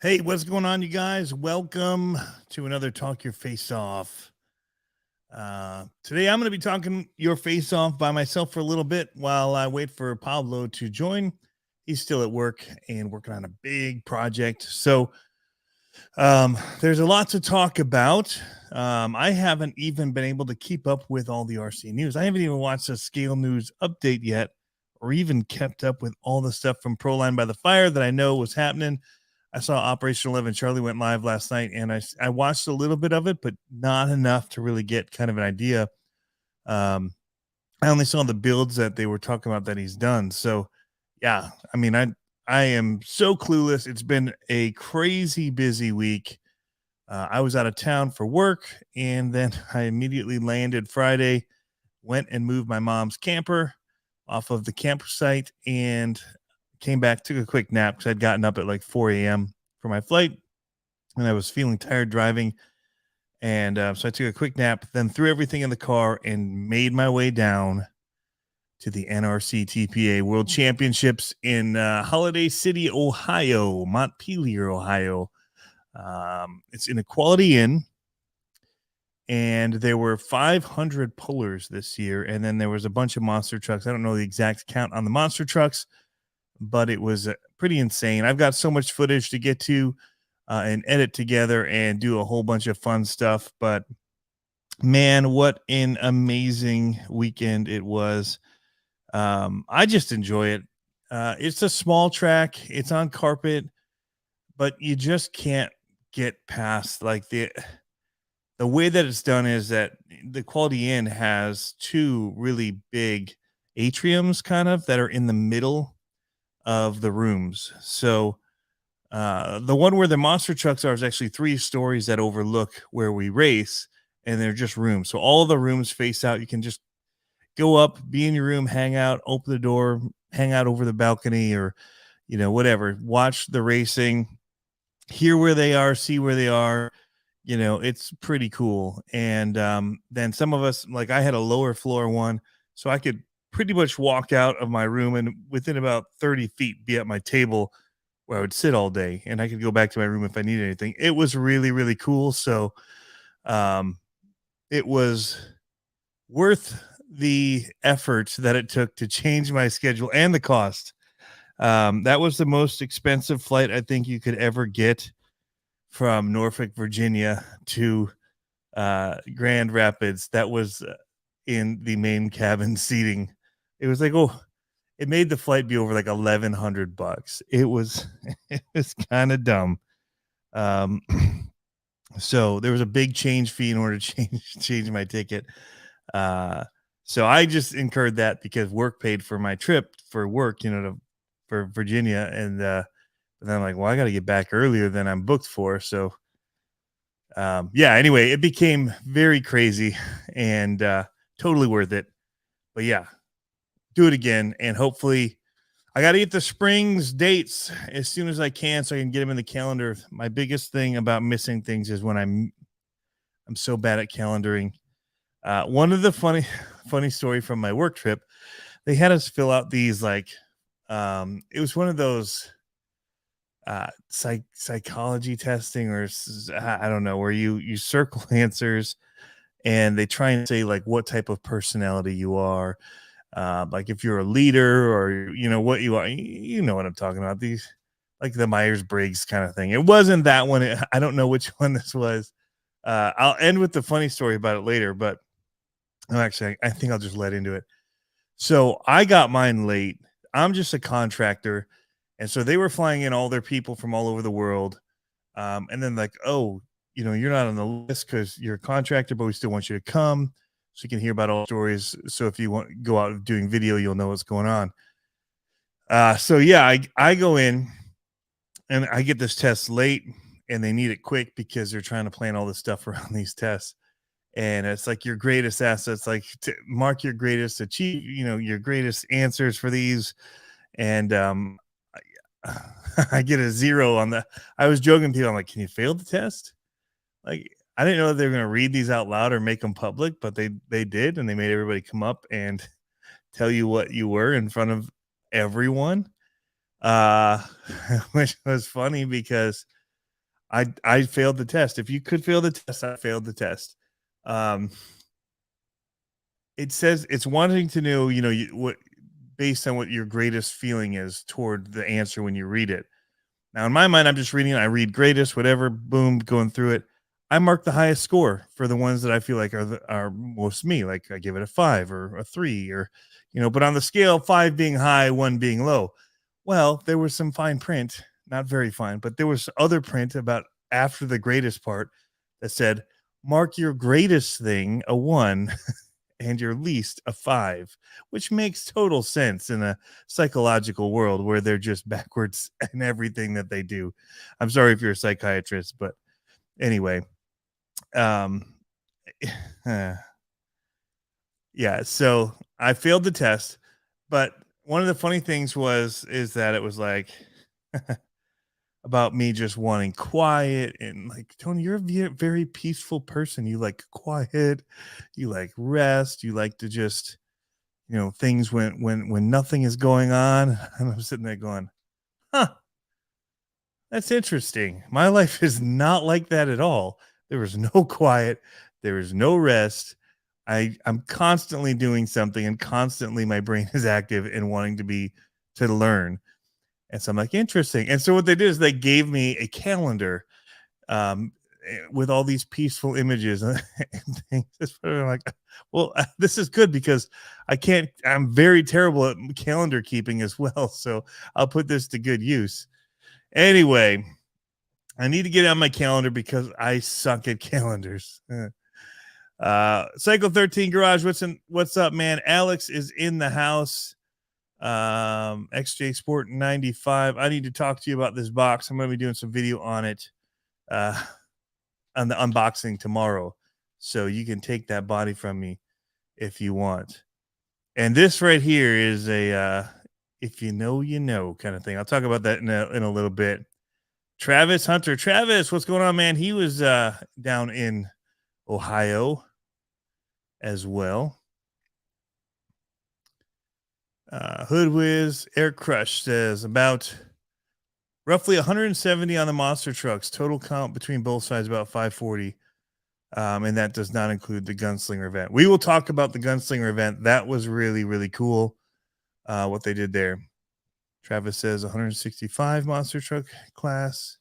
Hey, what's going on, you guys? Welcome to another Talk Your Face Off. Today, I'm going to be talking your face off by myself for a little bit while I wait for Pablo to join. He's still at work and working on a big project. So there's a lot to talk about. I haven't even been able to keep up with all the RC news. I haven't even watched a Scale News update yet or even kept up with all the stuff from Proline by the Fire that I know was happening. I saw Operation 11 Charlie went live last night, and I watched a little bit of it, but not enough to really get kind of an idea. I only saw the builds that they were talking about that he's done. So, yeah, I mean, I am so clueless. It's been a crazy busy week. I was out of town for work, and then I immediately landed Friday, went and moved my mom's camper off of the campsite, and came back, took a quick nap because I'd gotten up at like 4 a.m. for my flight, and I was feeling tired driving. And so I took a quick nap, then threw everything in the car and made my way down to the NRCTPA World Championships in Holiday City, Ohio, Montpelier, Ohio. It's in a Quality Inn, and there were 500 pullers this year, and then there was a bunch of monster trucks. I don't know the exact count on the monster trucks, but it was pretty insane. I've got so much footage to get to and edit together and do a whole bunch of fun stuff. But man, what an amazing weekend it was. I just enjoy it. It's a small track. It's on carpet, but you just can't get past like the way that it's done is that the Quality Inn has two really big atriums kind of that are in the middle of the rooms. So the one where the monster trucks are is actually 3 stories that overlook where we race, and they're just rooms. So all of the rooms face out. You can just go up, be in your room, hang out, open the door, hang out over the balcony, or whatever. Watch the racing, hear where they are, see where they are. It's pretty cool. And then some of us, like I had a lower floor one, so I could pretty much walk out of my room and within about 30 feet be at my table where I would sit all day, and I could go back to my room if I needed anything. It was really, really cool. So it was worth the effort that it took to change my schedule and the cost. That was the most expensive flight I think you could ever get from Norfolk, Virginia to Grand Rapids. That was in the main cabin seating. It was like, it made the flight be over like $1,100. It was kind of dumb. So there was a big change fee in order to change my ticket. So I just incurred that because work paid for my trip for work, for Virginia. And then I'm like, well, I got to get back earlier than I'm booked for. So anyway, it became very crazy and totally worth it. But yeah, do it again. And hopefully I got to get the Springs dates as soon as I can so I can get them in the calendar. My biggest thing about missing things is when I'm so bad at calendaring. One of the funny story from my work trip, they had us fill out these it was one of those psychology testing, or I don't know, where you circle answers and they try and say like what type of personality you are. Like if you're a leader or what you are, you know what I'm talking about. These like the Myers-Briggs kind of thing. It wasn't that one. I don't know which one this was. I'll end with the funny story about it later, but actually I think I'll just let into it. So I got mine late. I'm just a contractor. And so they were flying in all their people from all over the world. And then like, oh, you're not on the list because you're a contractor, but we still want you to come so you can hear about all the stories. So if you want to go out doing video, you'll know what's going on. So yeah, I go in and I get this test late, and they need it quick because they're trying to plan all this stuff around these tests. And it's like your greatest assets, like to mark your greatest achieve, your greatest answers for these. And I get a 0 on the. I was joking to people. I'm like, can you fail the test? Like, I didn't know that they were going to read these out loud or make them public, but they did, and they made everybody come up and tell you what you were in front of everyone. Which was funny because I failed the test. If you could fail the test, I failed the test. It says it's wanting to know, what based on what your greatest feeling is toward the answer when you read it. Now, in my mind, I'm just reading it. I read greatest, whatever, boom, going through it. I mark the highest score for the ones that I feel like are most me. Like I give it a 5 or a 3 or, but on the scale, 5 being high, 1 being low. Well, there was some fine print, not very fine, but there was other print about after the greatest part that said, mark your greatest thing a 1 and your least a 5, which makes total sense in a psychological world where they're just backwards in everything that they do. I'm sorry if you're a psychiatrist, but anyway, yeah, so I failed the test, but one of the funny things is that it was like about me just wanting quiet and like, Tony, you're a very peaceful person. You like quiet, you like rest, you like to just, things when nothing is going on. And I'm sitting there going, huh, that's interesting. My life is not like that at all. There was no quiet, there was no rest. I'm constantly doing something and constantly my brain is active and wanting to learn. And so I'm like, interesting. And so what they did is they gave me a calendar with all these peaceful images and things. I'm like, well, this is good because I'm very terrible at calendar keeping as well. So I'll put this to good use. Anyway, I need to get on my calendar because I suck at calendars. Cycle 13 Garage, what's up, man? Alex is in the house. XJ Sport 95. I need to talk to you about this box. I'm going to be doing some video on it on the unboxing tomorrow, so you can take that body from me if you want. And this right here is a if you know kind of thing. I'll talk about that in a little bit. Travis Hunter. Travis, what's going on, man? He was down in Ohio as well. Hoodwiz Air Crush says about roughly 170 on the monster trucks. Total count between both sides about 540. And that does not include the gunslinger event. We will talk about the gunslinger event. That was really, really cool. What they did there. Travis says 165 monster truck class.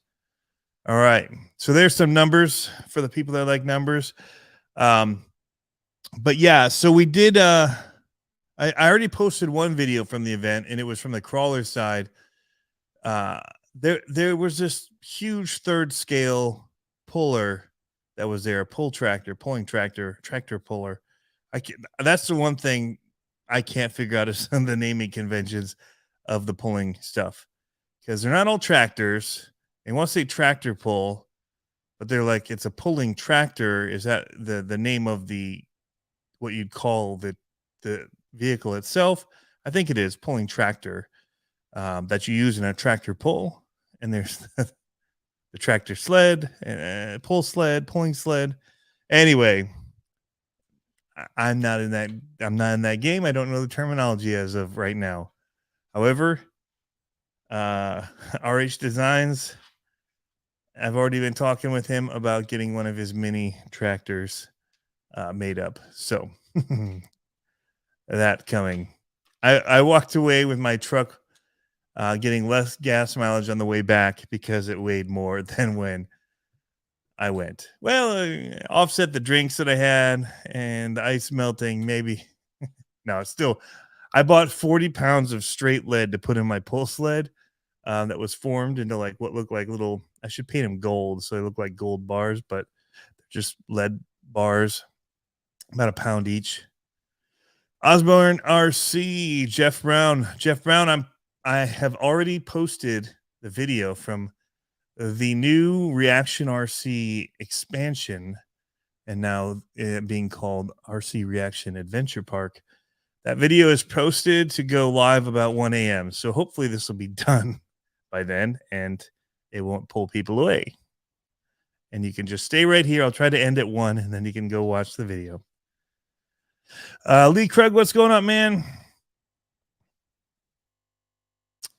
All right. So there's some numbers for the people that like numbers. But yeah, so we did I already posted one video from the event, and it was from the crawler side. There was this huge third scale puller that was there, a pulling tractor puller. That's the one thing I can't figure out is the naming conventions of the pulling stuff, because they're not all tractors. They want to say tractor pull, but they're like, it's a pulling tractor. Is that the name of what you'd call the vehicle itself? I think it is pulling tractor that you use in a tractor pull. And there's the tractor sled, pull sled, pulling sled. Anyway, I'm not in that game. I don't know the terminology as of right now. However, RH Designs, I've already been talking with him about getting one of his mini tractors made up. So that coming. I walked away with my truck getting less gas mileage on the way back because it weighed more than when I went. Well, offset the drinks that I had and the ice melting, maybe. No, still, I bought 40 pounds of straight lead to put in my pull sled that was formed into like what looked like little, I should paint them gold so they look like gold bars, but they're just lead bars, about a pound each. Osborne RC, Jeff Brown, I have already posted the video from the new Reaction RC expansion, and now being called RC Reaction Adventure Park. That video is posted to go live about 1 a.m. So hopefully this will be done by then and it won't pull people away. And you can just stay right here. I'll try to end at 1 and then you can go watch the video. Lee Craig, what's going on, man?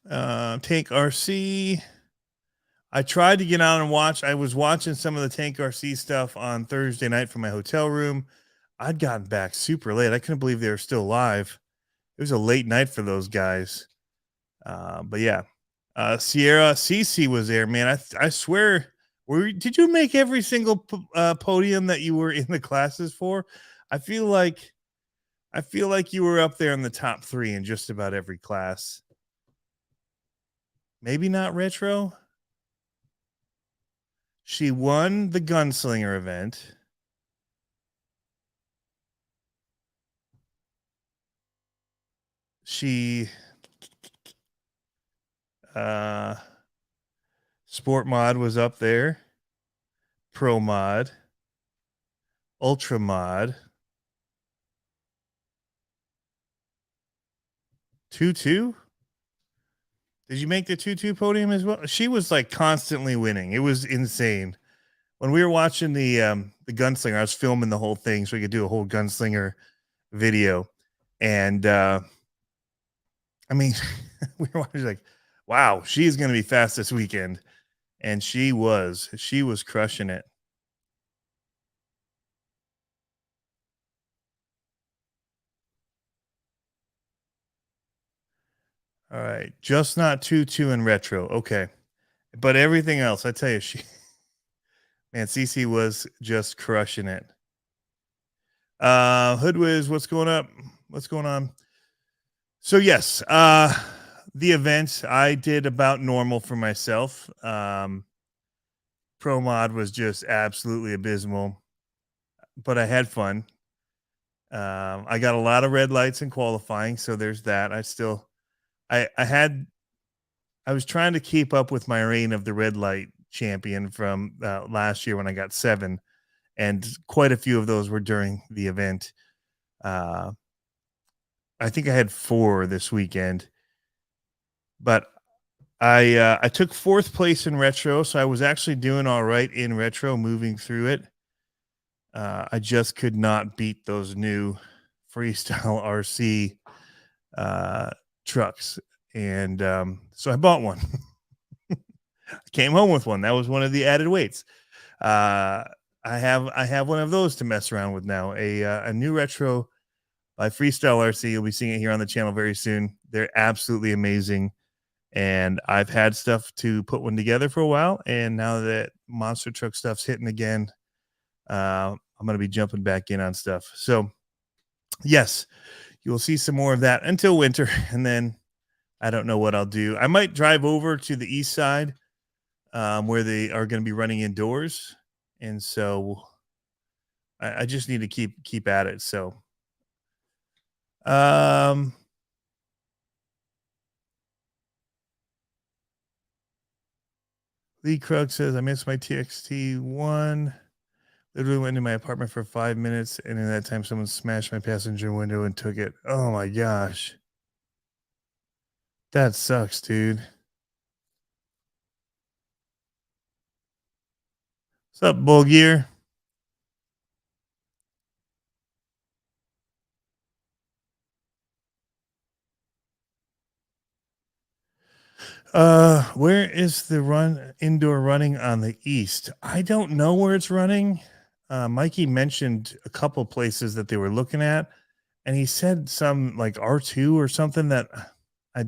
Tank RC. I tried to get on and watch. I was watching some of the Tank RC stuff on Thursday night from my hotel room. I'd gotten back super late. I couldn't believe they were still live. It was a late night for those guys. But yeah, Sierra Cece was there, man. I swear, did you make every single podium that you were in the classes for? I feel like you were up there in the top 3 in just about every class. Maybe not retro. She won the gunslinger event. She Sport Mod was up there. Pro Mod. Ultra Mod. 2-2? Did you make the 2-2 podium as well? She was like constantly winning. It was insane. When we were watching the gunslinger, I was filming the whole thing so we could do a whole gunslinger video. And I mean, we were watching like, wow, she's going to be fast this weekend. And she was crushing it. All right. Just not 2-2 in retro. Okay. But everything else, I tell you, man, Cece was just crushing it. Hoodwiz, what's going up? What's going on? So yes, the event I did about normal for myself. Pro Mod was just absolutely abysmal, but I had fun. I got a lot of red lights in qualifying, so there's that. I was trying to keep up with my reign of the red light champion from last year when I got 7, and quite a few of those were during the event. I think I had 4 this weekend, but I took 4th place in retro, so I was actually doing all right in retro, moving through it. I just could not beat those new Freestyle RC trucks, and so I bought one. I came home with one. That was one of the added weights. I have one of those to mess around with now. A new retro by Freestyle RC. You'll be seeing it here on the channel very soon. They're absolutely amazing. And I've had stuff to put one together for a while. And now that monster truck stuff's hitting again, I'm going to be jumping back in on stuff. So yes, you'll see some more of that until winter. And then I don't know what I'll do. I might drive over to the east side where they are going to be running indoors. And so I just need to keep at it. So, Lee Krug says, I missed my TXT1. Literally went into my apartment for 5 minutes, and in that time, someone smashed my passenger window and took it. Oh my gosh. That sucks, dude. What's up, Bull Gear? Where is the indoor running on the east? I don't know where it's running. Mikey mentioned a couple places that they were looking at, and he said some like R2 or something that I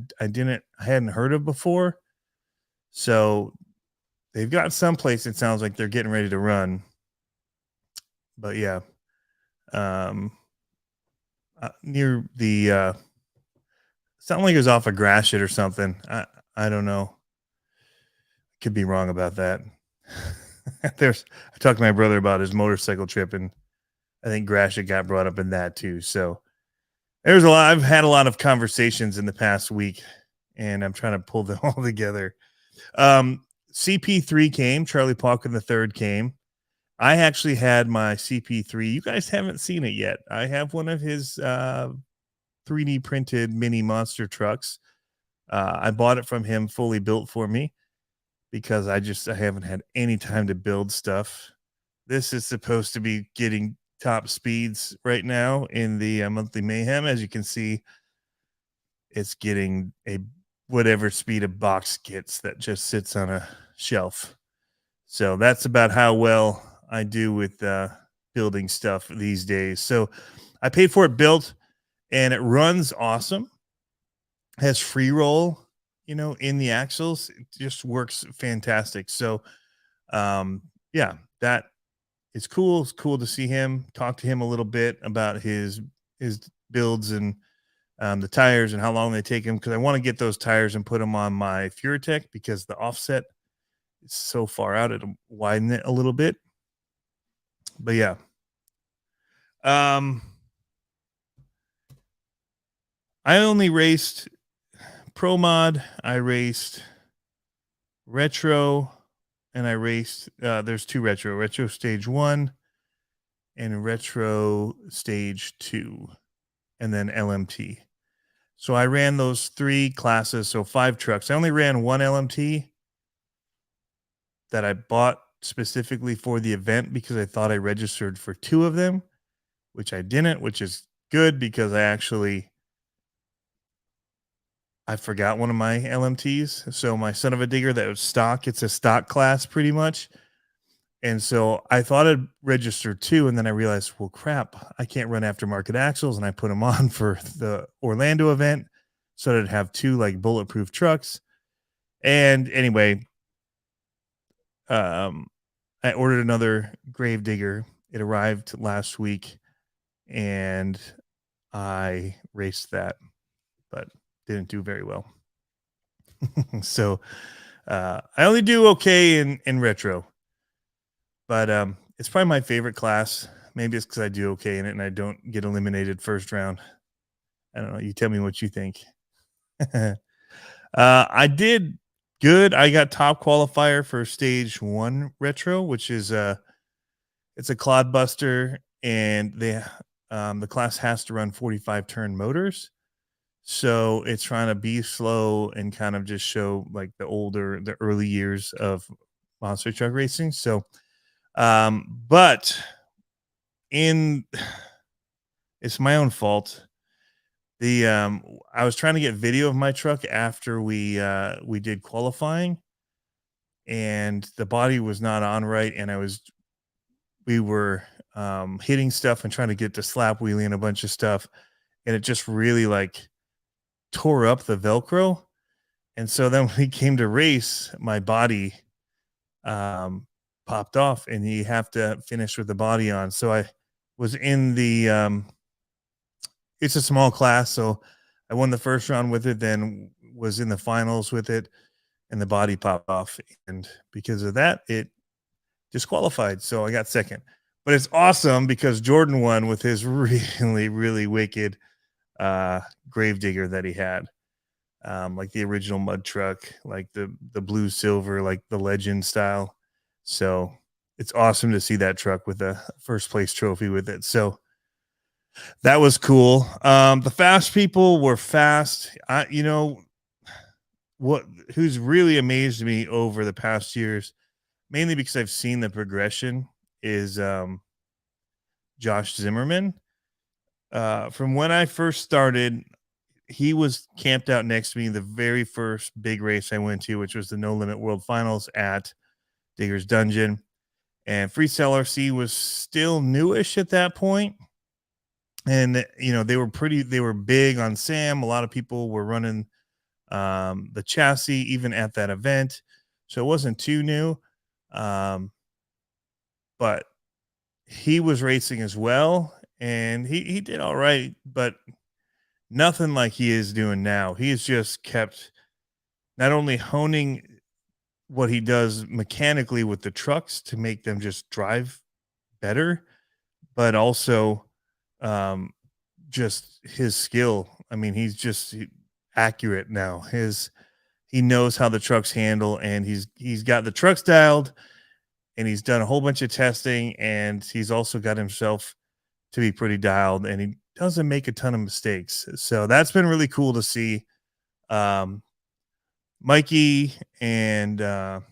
hadn't heard of before. So they've got some place it sounds like they're getting ready to run. But yeah. Near the something like it was off of Gratiot or something. I don't know. Could be wrong about that. I talked to my brother about his motorcycle trip, and I think Gratiot got brought up in that too. So there's a lot. I've had a lot of conversations in the past week, and I'm trying to pull them all together. CP3 came. Charlie Palkin III came. I actually had my CP3. You guys haven't seen it yet. I have one of his 3D printed mini monster trucks. I bought it from him fully built for me because I haven't had any time to build stuff. This is supposed to be getting top speeds right now in the monthly Mayhem. As you can see, it's getting a whatever speed a box gets that just sits on a shelf. So that's about how well I do with building stuff these days. So I paid for it built, and it runs awesome. Has free roll, in the axles. It just works fantastic. So yeah, that is cool. It's cool to see him, talk to him a little bit about his builds and the tires and how long they take him, because I want to get those tires and put them on my Furatech, because the offset is so far out, it'll widen it a little bit. But yeah. I only raced Pro Mod, I raced Retro, and I raced there's two Retro Stage 1 and Retro Stage 2, and then LMT. So I ran those 3 classes, so 5 trucks. I only ran one LMT that I bought specifically for the event because I thought I registered for 2 of them, which I didn't, which is good because I forgot one of my LMTs. So my son of a digger that was stock, it's a stock class pretty much. And so I thought I'd registered 2, and then I realized, well, crap, I can't run aftermarket axles, and I put them on for the Orlando event so that I'd have 2 like bulletproof trucks. And anyway, I ordered another Gravedigger. It arrived last week, and I raced that, but didn't do very well. So I only do okay in retro, but it's probably my favorite class. Maybe it's because I do okay in it and I don't get eliminated first round. I don't know. You tell me what you think. I did good. I got top qualifier for stage 1 retro, which is it's a clodbuster, and the class has to run 45 turn motors. So it's trying to be slow and kind of just show like the early years of monster truck racing. So, but it's my own fault. I was trying to get video of my truck after we did qualifying, and the body was not on right, and we were hitting stuff and trying to get to slap wheelie and a bunch of stuff, and it just really like tore up the Velcro. And so then when we came to race, my body popped off, and you have to finish with the body on. So I was in the it's a small class, so I won the first round with it, then was in the finals with it, and the body popped off, and because of that it disqualified. So I got second. But it's awesome because Jordan won with his really, really wicked Gravedigger that he had. Like the original mud truck, like the blue silver, like the legend style. So it's awesome to see that truck with a first place trophy with it. So that was cool. The fast people were fast. Who's really amazed me over the past years, mainly because I've seen the progression, is Josh Zimmerman. From when I first started, he was camped out next to me the very first big race I went to, which was the No Limit World Finals at Digger's Dungeon. And Freestyle RC was still newish at that point. And, they were big on Sam. A lot of people were running the chassis even at that event. So it wasn't too new. But he was racing as well, and he did all right, but nothing like he is doing now. He has just kept not only honing what he does mechanically with the trucks to make them just drive better, but also just his skill. I mean, he's just accurate now. He knows how the trucks handle, and he's got the trucks dialed, and he's done a whole bunch of testing, and he's also got himself to be pretty dialed, and he doesn't make a ton of mistakes. So that's been really cool to see. Mikey and why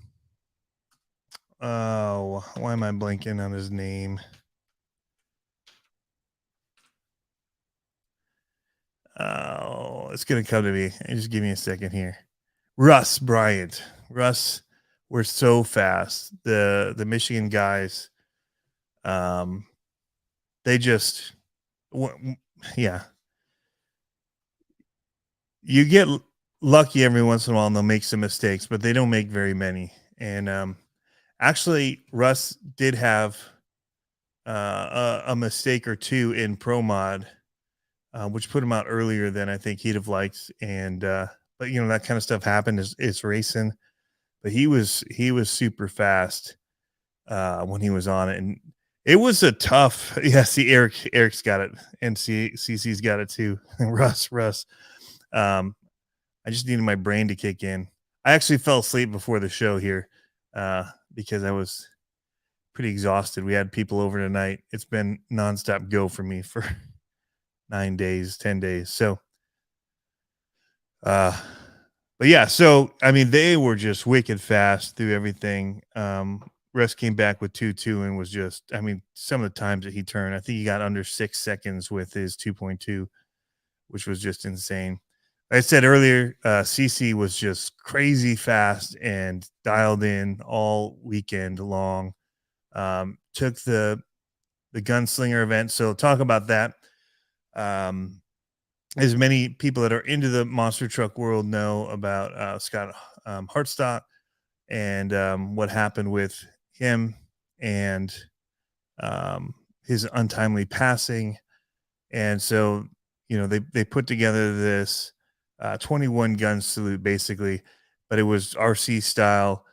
am I blanking on his name? Oh, it's gonna come to me. Just give me a second here. Russ Bryant. Russ were so fast. The Michigan guys, they just, yeah, you get lucky every once in a while, and they'll make some mistakes, but they don't make very many. And actually, Russ did have a mistake or two in Pro Mod, which put him out earlier than I think he'd have liked. And but that kind of stuff happened. It's racing, but he was super fast when he was on it, and it was a tough. Yeah, see, Eric's got it, and CC's got it too. Russ. I just needed my brain to kick in. I actually fell asleep before the show here because I was pretty exhausted. We had people over tonight. It's been nonstop go for me for 9 days, 10 days. So, but yeah, so I mean, they were just wicked fast through everything. Russ came back with 2.2 and was just, I mean, some of the times that he turned, I think he got under 6 seconds with his 2.2, which was just insane. Like I said earlier, CC was just crazy fast and dialed in all weekend long. Took the gunslinger event. So talk about that. As many people that are into the monster truck world know about Scott Hartstock and what happened with him and his untimely passing. And so, they put together this 21 gun salute basically, but it was RC style.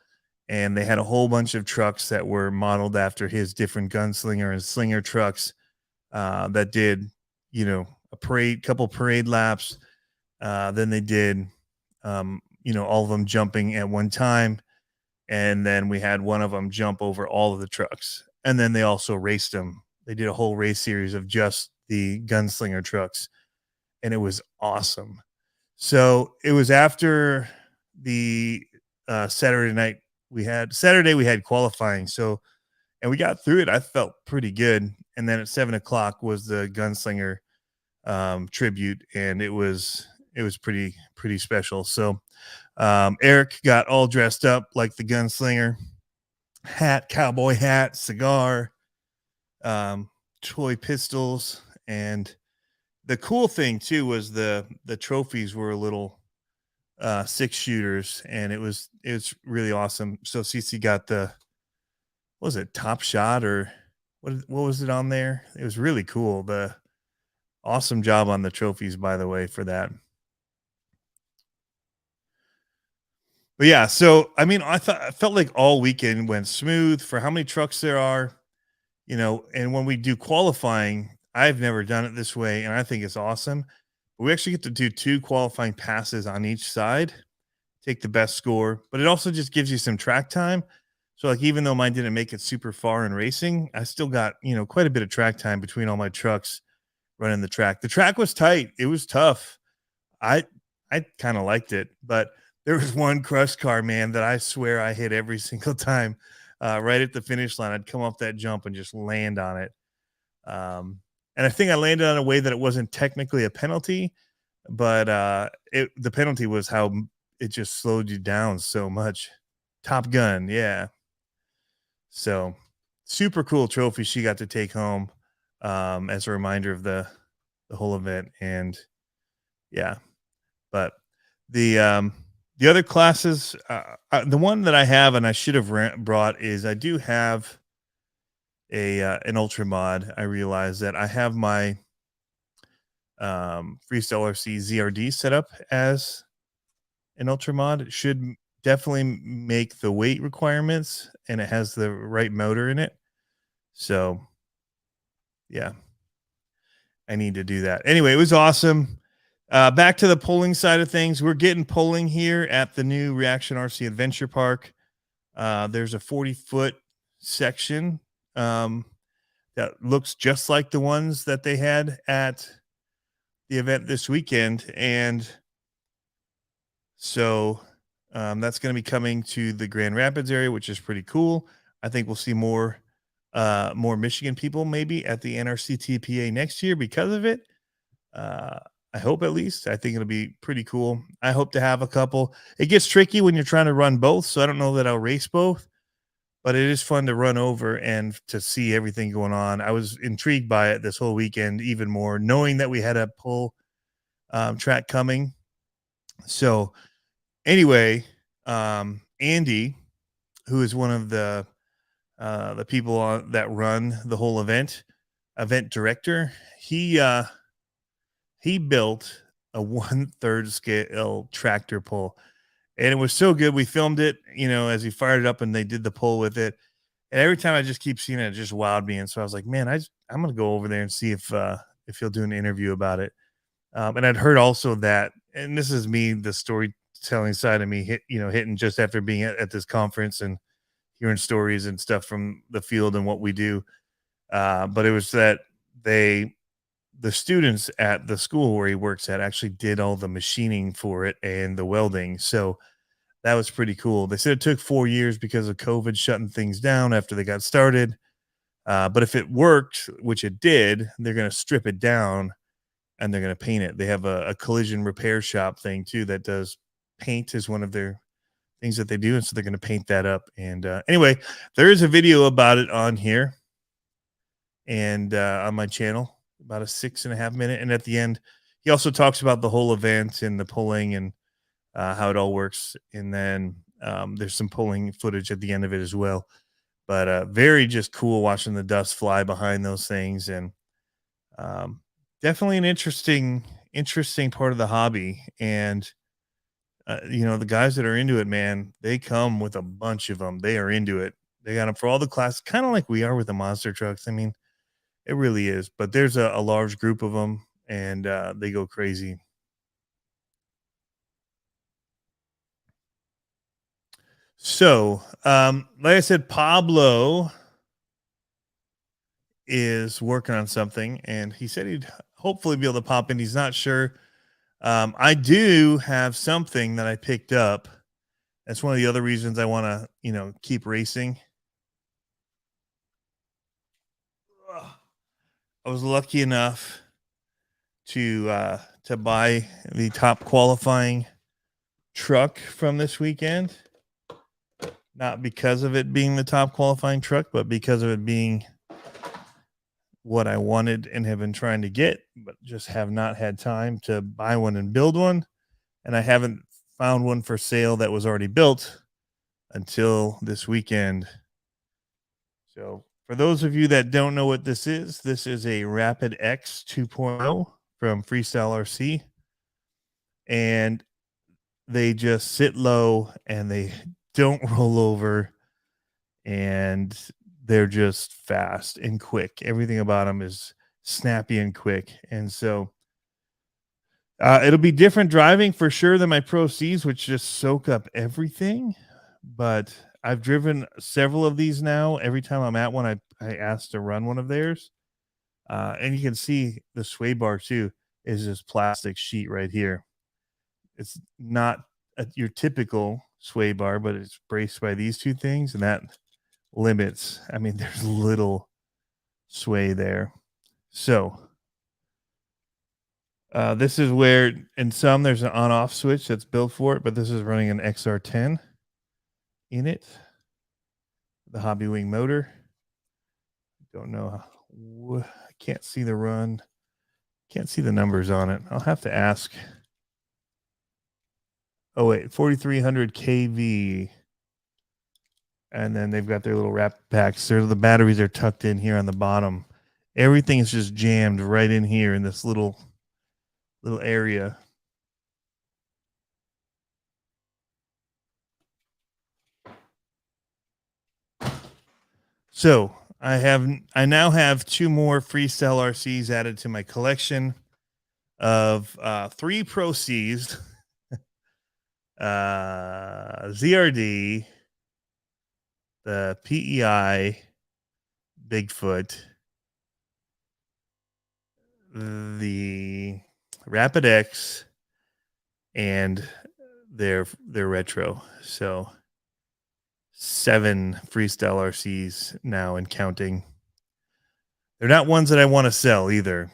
And they had a whole bunch of trucks that were modeled after his different gunslinger and slinger trucks that did, a couple parade laps. Then they did, all of them jumping at one time. And then we had one of them jump over all of the trucks. And then they also raced them. They did a whole race series of just the gunslinger trucks. And it was awesome. So it was after the Saturday night. We had qualifying. So, and we got through it. I felt pretty good. And then at 7:00 was the gunslinger tribute, and it was pretty special. So Eric got all dressed up like the gunslinger, cowboy hat, cigar, toy pistols, and the cool thing too was the trophies were a little 6-shooters, and it's really awesome. So CC got the, what was it, Top Shot, or what was it on there? It was really cool. The awesome job on the trophies, by the way, for that. But yeah, so I mean, I felt like all weekend went smooth for how many trucks there are, and when we do qualifying, I've never done it this way, and I think it's awesome. We actually get to do 2 qualifying passes on each side, take the best score, but it also just gives you some track time. So like, even though mine didn't make it super far in racing, I still got, quite a bit of track time between all my trucks running the track. The track was tight. It was tough. I kind of liked it, but there was one crush car, man, that I swear I hit every single time. Right at the finish line, I'd come off that jump and just land on it. And I think I landed on a way that it wasn't technically a penalty, but the penalty was how it just slowed you down so much. Top Gun, yeah. So super cool trophy she got to take home as a reminder of the whole event. And yeah, but the other classes, the one that I have and I should have brought is I do have an ultra mod. I realized that I have my Freestyle RC ZRD set up as an ultra mod. It should definitely make the weight requirements, and it has the right motor in it. So yeah, I need to do that. Anyway, it was awesome. Back to the polling side of things. We're getting polling here at the new Reaction RC Adventure Park. There's a 40-foot section that looks just like the ones that they had at the event this weekend. And so that's going to be coming to the Grand Rapids area, which is pretty cool. I think we'll see more Michigan people maybe at the NRCTPA next year because of it. I hope at least. I think it'll be pretty cool. I hope to have a couple. It gets tricky when you're trying to run both, so I don't know that I'll race both, but it is fun to run over and to see everything going on. I was intrigued by it this whole weekend, even more, knowing that we had a pull track coming. So anyway, Andy, who is one of the people that run the whole event director, he built a 1/3 scale tractor pull, and it was so good. We filmed it, as he fired it up and they did the pull with it. And every time I just keep seeing it, it just wowed me. And so I was like, man, I'm going to go over there and see if he'll do an interview about it. And I'd heard also that, and this is me, the storytelling side of me hitting just after being at this conference and hearing stories and stuff from the field and what we do. But it was that the students at the school where he works at actually did all the machining for it and the welding. So that was pretty cool. They said it took 4 years because of COVID shutting things down after they got started. But if it worked, which it did, they're going to strip it down and they're going to paint it. They have a collision repair shop thing too that does paint is one of their things that they do. And so they're going to paint that up. And anyway, there is a video about it on here and on my channel, about a 6.5 minute. And at the end, he also talks about the whole event and the pulling and how it all works. And then there's some pulling footage at the end of it as well. But very just cool watching the dust fly behind those things. And definitely an interesting part of the hobby. And the guys that are into it, man, they come with a bunch of them. They are into it. They got them for all the classes, kind of like we are with the monster trucks. I mean, it really is. But there's a large group of them, and they go crazy. So, like I said, Pablo is working on something, and he said he'd hopefully be able to pop in. He's not sure. I do have something that I picked up. That's one of the other reasons I want to, keep racing. I was lucky enough to buy the top qualifying truck from this weekend. Not because of it being the top qualifying truck, but because of it being what I wanted and have been trying to get, but just have not had time to buy one and build one. And I haven't found one for sale that was already built until this weekend. So for those of you that don't know what this is a Rapid X 2.0 from Freestyle RC. And they just sit low and they don't roll over, and they're just fast and quick. Everything about them is snappy and quick. And so it'll be different driving for sure than my Pro Cs, which just soak up everything. But I've driven several of these now. Every time I'm at one, I ask to run one of theirs. And you can see the sway bar too is this plastic sheet right here. It's not your typical sway bar, but it's braced by these two things, and that limits. I mean, there's little sway there. So this is where in some there's an on-off switch that's built for it, but this is running an XR10 in it, the Hobby Wing motor. Don't know. I can't see the run. Can't see the numbers on it. I'll have to ask. Oh, wait, 4,300 kV. And then they've got their little wrap packs. The batteries are tucked in here on the bottom. Everything is just jammed right in here in this little area. So I now have 2 more Freestyle RCs added to my collection of 3 Pro Cs. ZRD, the PEI, Bigfoot, the Rapid X, and their retro. So 7 Freestyle RCs now and counting. They're not ones that I want to sell either.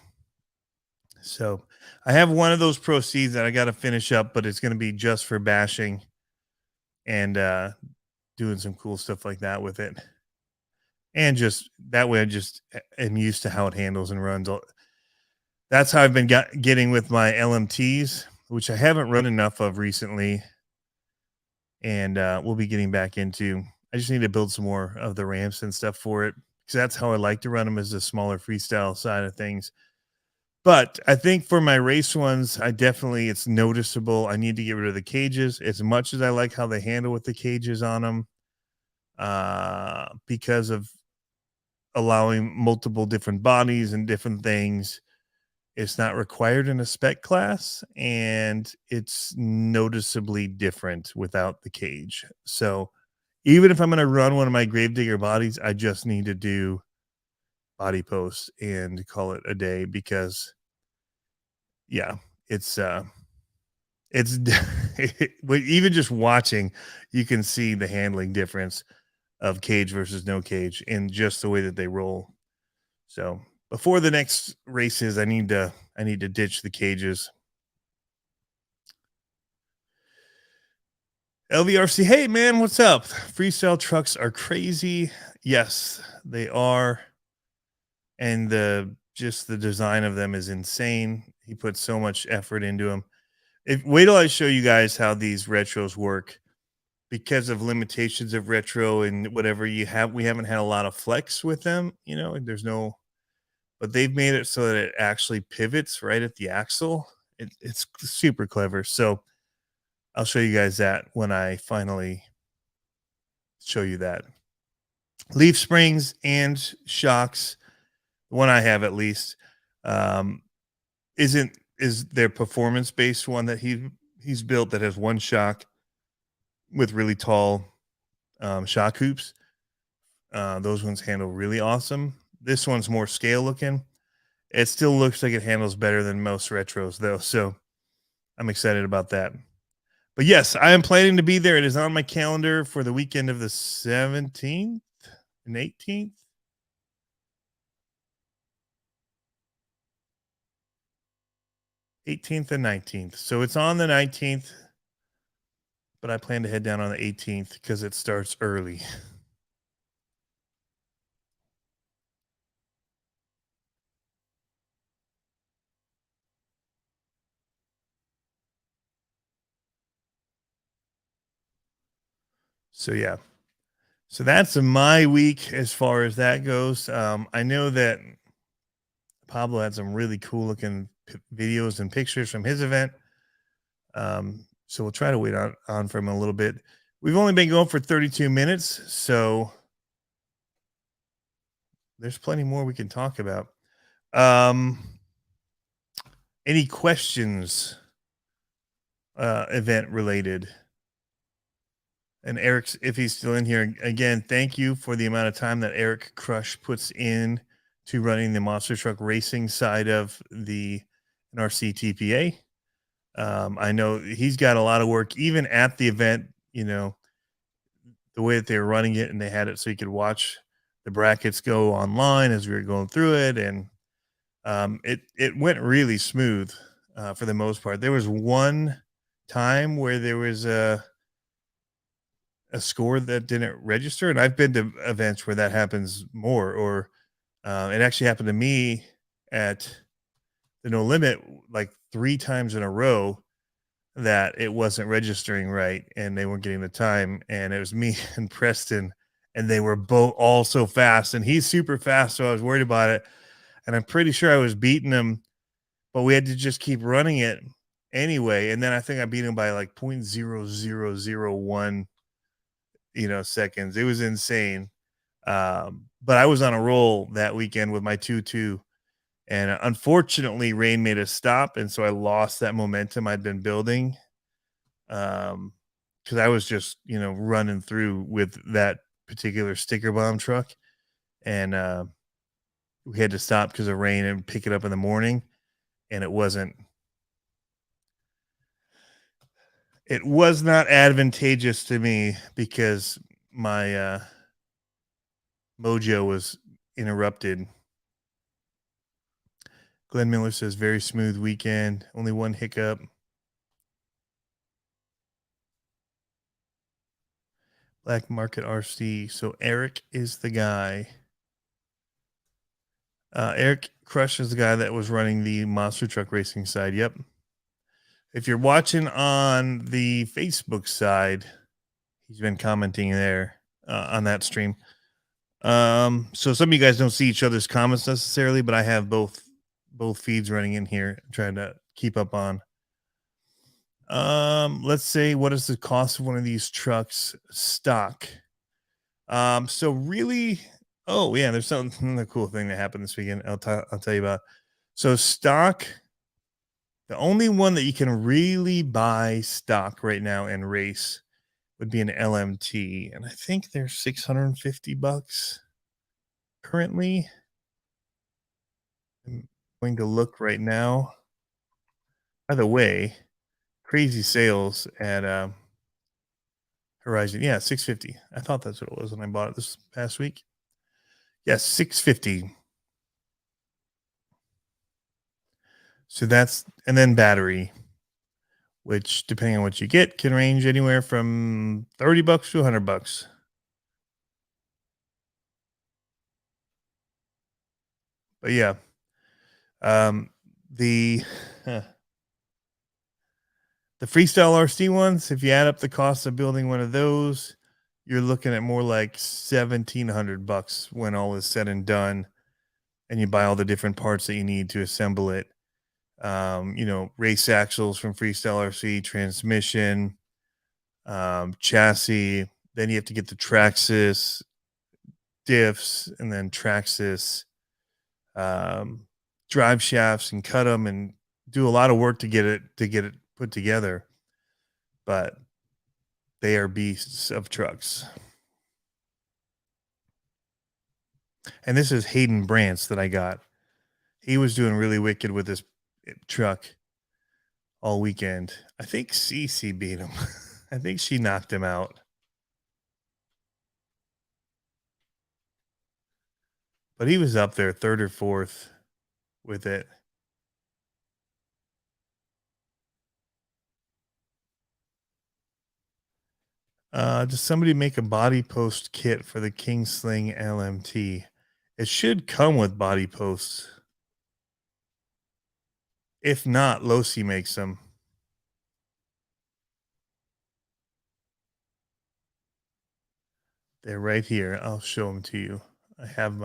So I have one of those proceeds that I got to finish up, but it's going to be just for bashing and doing some cool stuff like that with it. And just that way, I just am used to how it handles and runs. That's how I've been getting with my LMTs, which I haven't run enough of recently. And we'll be getting back into. I just need to build some more of the ramps and stuff for it, because that's how I like to run them, as the smaller freestyle side of things. But I think for my race ones, it's noticeable. I need to get rid of the cages. As much as I like how they handle with the cages on them, because of allowing multiple different bodies and different things, it's not required in a spec class, and it's noticeably different without the cage. So even if I'm going to run one of my Gravedigger bodies, I just need to do body posts and call it a day, because it's even just watching, you can see the handling difference of cage versus no cage in just the way that they roll. So before the next races, I need to ditch the cages. LVRC, hey man, what's up? Freestyle trucks are crazy. Yes, they are. And the design of them is insane. He put so much effort into them. Wait till I show you guys how these retros work. Because of limitations of retro and whatever you have, we haven't had a lot of flex with them, but they've made it so that it actually pivots right at the axle. It's super clever. So I'll show you guys that when I finally show you that. Leaf springs and shocks, the one I have at least, is their performance-based one that he's built, that has one shock with really tall shock hoops. Those ones handle really awesome. This one's more scale looking. It still looks like it handles better than most retros, though. So I'm excited about that. But yes, I am planning to be there. It is on my calendar for the weekend of the 17th and 18th. 18th and 19th. So it's on the 19th, but I plan to head down on the 18th because it starts early. So yeah. So that's my week as far as that goes. I know that Pablo had some really cool looking videos and pictures from his event. So we'll try to wait on for him a little bit. We've only been going for 32 minutes, so there's plenty more we can talk about. Any questions, event related? And Eric's, if he's still in here, again, thank you for the amount of time that Eric Crush puts in to running the monster truck racing side of the NRCTPA. I know he's got a lot of work, even at the event, the way that they were running it, and they had it so you could watch the brackets go online as we were going through it. And it went really smooth for the most part. There was one time where there was a score that didn't register, and I've been to events where that happens more, or it actually happened to me at the No Limit like 3 times in a row, that it wasn't registering right and they weren't getting the time, and it was me and Preston, and they were both all so fast, and he's super fast, so I was worried about it, and I'm pretty sure I was beating him, but we had to just keep running it anyway. And then I think I beat him by like 0.0001 seconds. It was insane. But I was on a roll that weekend with my 2-2, and unfortunately rain made us stop, and so I lost that momentum I'd been building, because I was just running through with that particular sticker bomb truck, and we had to stop because of rain and pick it up in the morning, and it was not advantageous to me because my mojo was interrupted. Glenn Miller says very smooth weekend. Only one hiccup. Black Market RC. So Eric is the guy. Eric Crush is the guy that was running the monster truck racing side. Yep. If you're watching on the Facebook side, he's been commenting there on that stream. So some of you guys don't see each other's comments necessarily, but I have both feeds running in here, trying to keep up on. Let's say, what is the cost of one of these trucks stock? So really, oh yeah, there's another cool thing that happened this weekend. I'll tell you about. So stock, the only one that you can really buy stock right now and race would be an LMT, and I think they're $650 currently. I'm going to look right now. By the way, crazy sales at Horizon. Yeah, $650. I thought that's what it was when I bought it this past week. Yes, $650. So that's, and then battery, which depending on what you get can range anywhere from $30 to $100. But yeah, the Freestyle RC ones, if you add up the cost of building one of those, you're looking at more like $1,700 when all is said and done, and you buy all the different parts that you need to assemble it. Race axles from Freestyle RC, transmission, chassis. Then you have to get the Traxxas, diffs, and then Traxxas drive shafts, and cut them and do a lot of work to get it put together. But they are beasts of trucks. And this is Hayden Branch that I got. He was doing really wicked with this truck all weekend. I think Cece beat him. I think she knocked him out. But he was up there third or fourth with it. Does somebody make a body post kit for the Kingsling LMT? It should come with body posts. If not, Losi makes them. They're right here. I'll show them to you. I have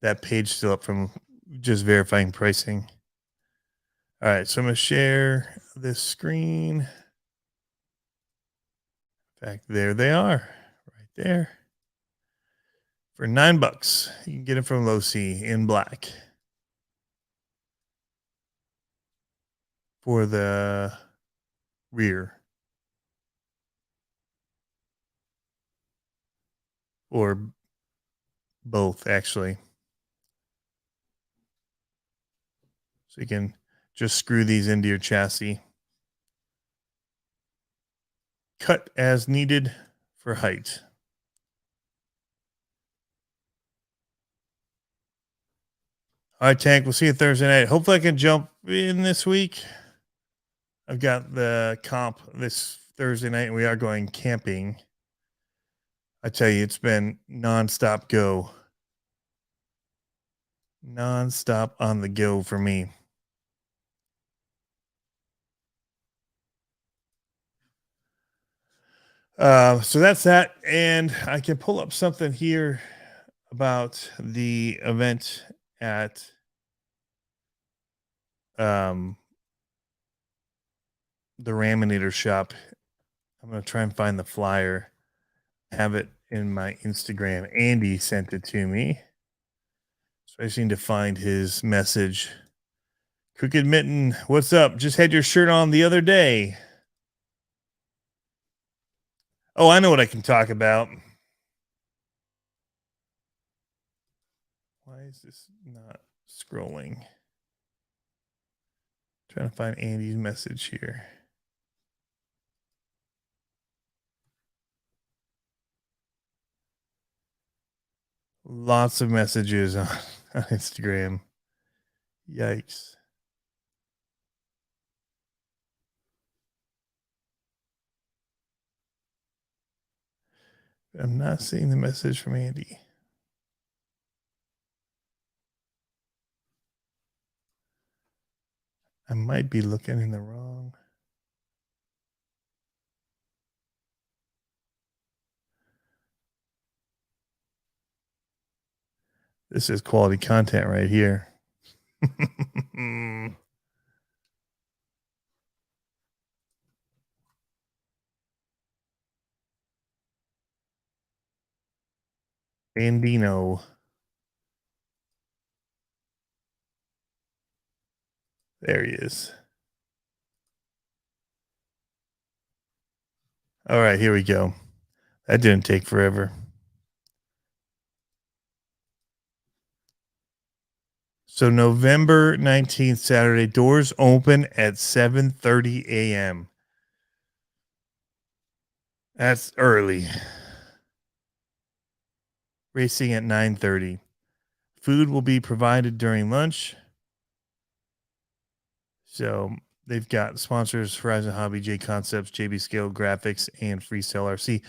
that page still up from just verifying pricing. All right, so I'm going to share this screen. In fact, there they are, right there. For $9, you can get it from Losi in black. For the rear. Or both, actually. So you can just screw these into your chassis. Cut as needed for height. All right, Tank, we'll see you Thursday night. Hopefully I can jump in this week. I've got the comp this Thursday night, and we are going camping. I tell you, it's been nonstop go. Nonstop on the go for me. So that's that. And I can pull up something here about the event at the Raminator Shop. I'm going to try and find the flyer. Have it in my Instagram. Andy sent it to me. So I just need to find his message. Crooked Mitten, what's up? Just had your shirt on the other day. Oh, I know what I can talk about. Why is this not scrolling? Trying to find Andy's message here. Lots of messages on Instagram. Yikes. I'm not seeing the message from Andy. I might be looking in the wrong. This is quality content right here. Andino. There he is. All right, here we go. That didn't take forever. So November 19th, Saturday, doors open at 7:30 a.m. That's early. Racing at 9:30. Food will be provided during lunch. So they've got sponsors: Horizon Hobby, J Concepts, JB Scale Graphics, and Freestyle RC.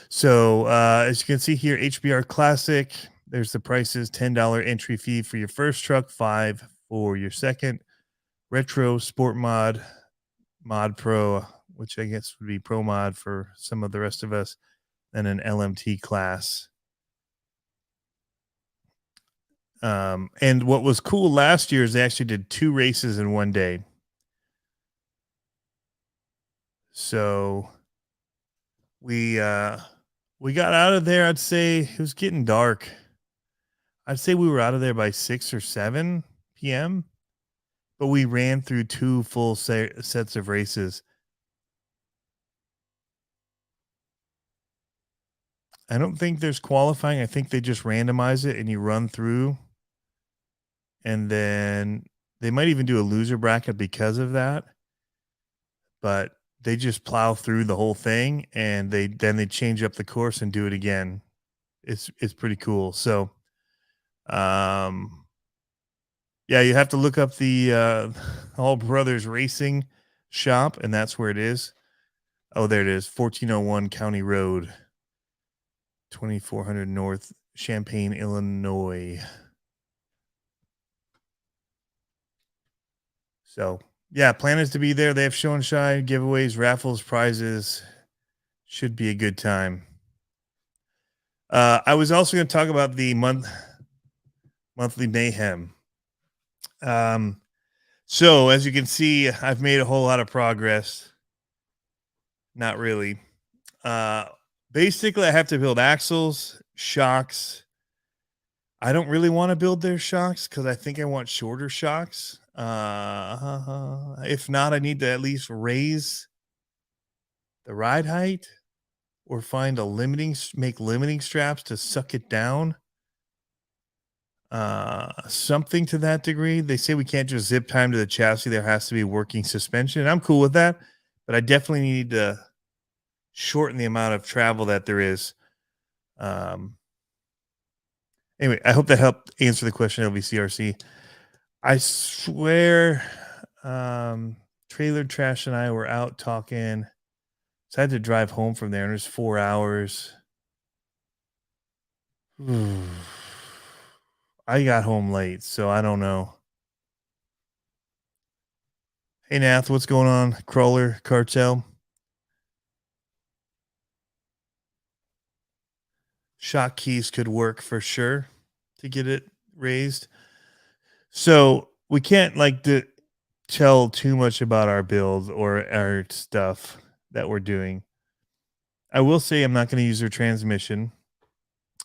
So as you can see here, HBR Classic. There's the prices: $10 entry fee for your first truck, $5 for your second. Retro Sport Mod, Mod Pro, which I guess would be Pro Mod for some of the rest of us, and an LMT class. And what was cool last year is they actually did 2 races in one day. So we got out of there. I'd say it was getting dark. I'd say we were out of there by 6 or 7 p.m. But we ran through 2 full sets of races. I don't think there's qualifying. I think they just randomize it and you run through. And then they might even do a loser bracket because of that. But they just plow through the whole thing and they change up the course and do it again. It's pretty cool. So yeah, you have to look up the All Brothers Racing Shop, and that's where it is. Oh, there it is. 1401 County Road, 2400 North, Champaign, Illinois. So yeah, plan is to be there. They have show and shine, giveaways, raffles, prizes. Should be a good time. I was also going to talk about the monthly Mayhem. So as you can see, I've made a whole lot of progress. Not really. Basically, I have to build axles, shocks. I don't really want to build their shocks because I think I want shorter shocks. If not, I need to at least raise the ride height or find make limiting straps to suck it down. Something to that degree. They say we can't just zip time to the chassis. There has to be working suspension. And I'm cool with that, but I definitely need to shorten the amount of travel that there is. Anyway, I hope that helped answer the question, LVCRC. I swear, Trailer Trash and I were out talking. So I had to drive home from there, and it was 4 hours. I got home late, so I don't know. Hey, Nath, what's going on? Crawler, Cartel. Shock keys could work for sure to get it raised. So we can't tell too much about our build or our stuff that we're doing. I will say I'm not going to use their transmission.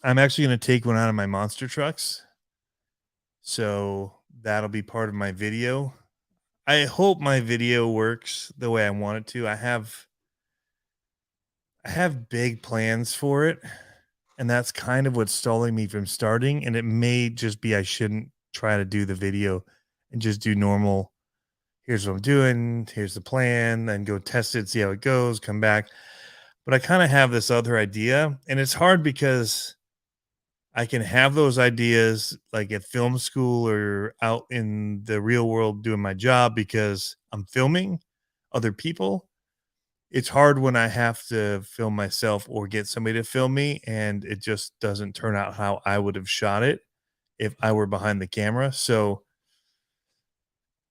I'm actually going to take one out of my monster trucks. So that'll be part of my video. I hope my video works the way I want it to. I have big plans for it, and that's kind of what's stalling me from starting. And it may just be I shouldn't try to do the video and just do normal. Here's what I'm doing. Here's the plan. Then go test it, see how it goes, come back. But I kind of have this other idea, and it's hard because I can have those ideas like at film school or out in the real world doing my job because I'm filming other people. It's hard when I have to film myself or get somebody to film me and it just doesn't turn out how I would have shot it if I were behind the camera. So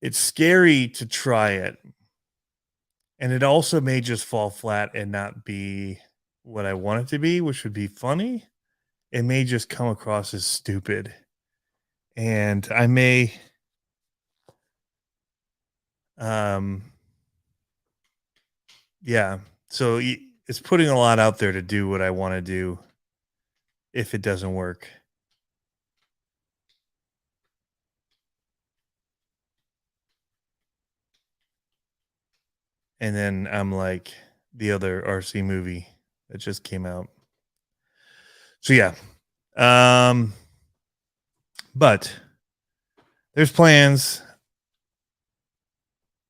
it's scary to try it. And it also may just fall flat and not be what I want it to be, which would be funny. It may just come across as stupid. And I may um yeah, so it's putting a lot out there to do what I want to do if it doesn't work. And then I'm like the other RC movie that just came out. So yeah. Um but there's plans.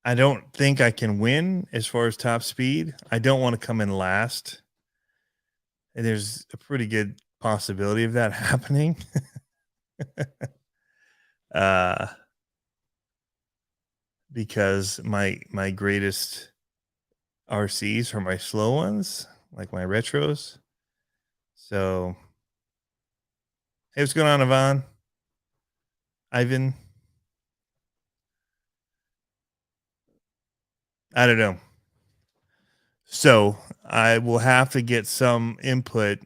I don't think I can win as far as top speed. I don't want to come in last. And there's a pretty good possibility of that happening. uh because my greatest RCs are my slow ones, like my retros. So, hey, what's going on, Yvonne? Ivan? I don't know. So, I will have to get some input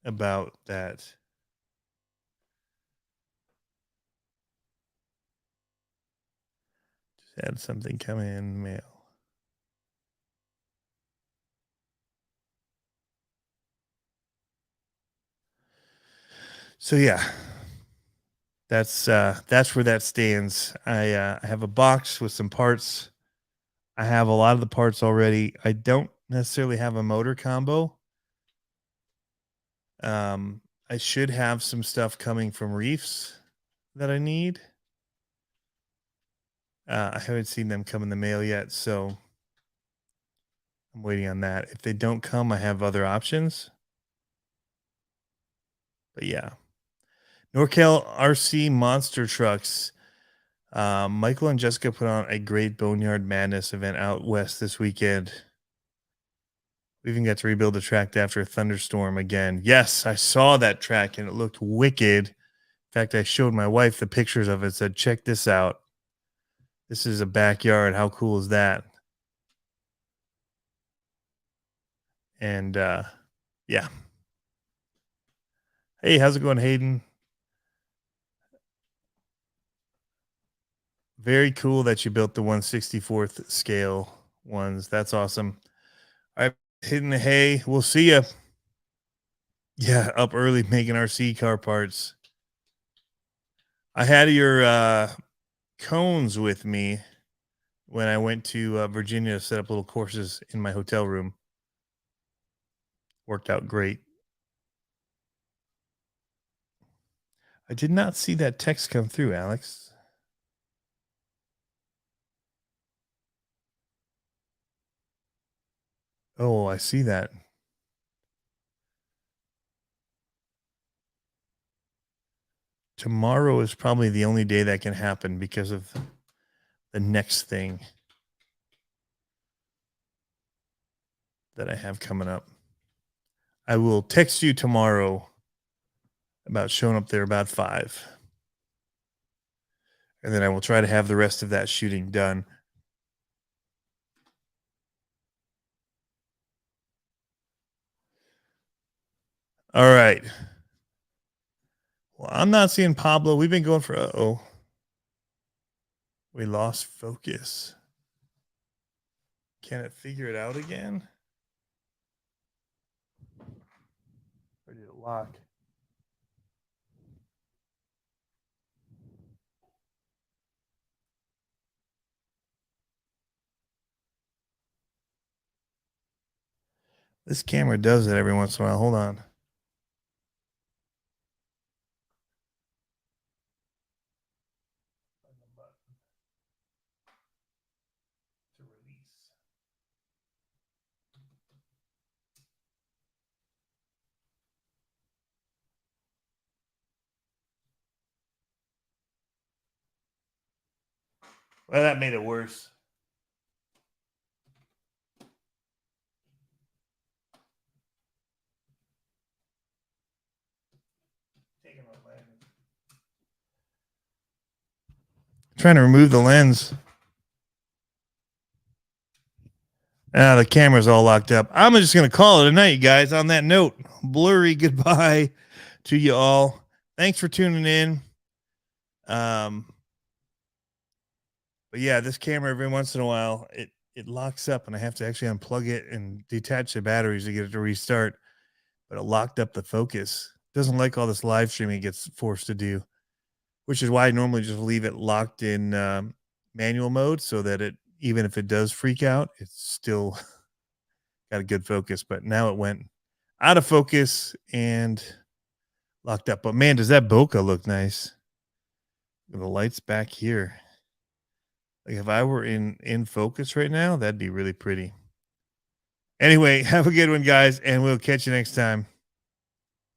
about that. Just had something come in mail. So yeah, that's where that stands. I have a box with some parts. I have a lot of the parts already. I don't necessarily have a motor combo. I should have some stuff coming from Reefs that I need. I haven't seen them come in the mail yet, so I'm waiting on that. If they don't come, I have other options. But yeah, NorCal RC Monster Trucks. Michael and Jessica put on a great Boneyard Madness event out west this weekend. We even got to rebuild the track after a thunderstorm again. Yes, I saw that track and it looked wicked. In fact, I showed my wife the pictures of it, said, check this out. This is a backyard. How cool is that? And yeah. Hey, how's it going, Hayden? Very cool that you built the 1/64th scale ones. That's awesome. All right, hitting the hay. We'll see you. Yeah, up early making RC car parts. I had your cones with me when I went to Virginia to set up little courses in my hotel room. Worked out great. I did not see that text come through, Alex. Oh, I see that. Tomorrow is probably the only day that can happen because of the next thing that I have coming up. I will text you tomorrow about showing up there about 5. And then I will try to have the rest of that shooting done. All right. Well, I'm not seeing Pablo. We've been going for oh. We lost focus. Can it figure it out again? Or did it lock? This camera does it every once in a while. Hold on. To release. Well, that made it worse. Trying to remove the lens. The camera's all locked up. I'm just going to call it a night, guys. On that note, blurry goodbye to you all. Thanks for tuning in. But yeah, this camera every once in a while, it locks up and I have to actually unplug it and detach the batteries to get it to restart. But it locked up the focus. Doesn't like all this live streaming it gets forced to do, which is why I normally just leave it locked in manual mode so that it, even if it does freak out, it's still got a good focus. But now it went out of focus and locked up. But man, does that bokeh look nice? The lights back here. Like if I were in focus right now, that'd be really pretty. Anyway, have a good one, guys, and we'll catch you next time.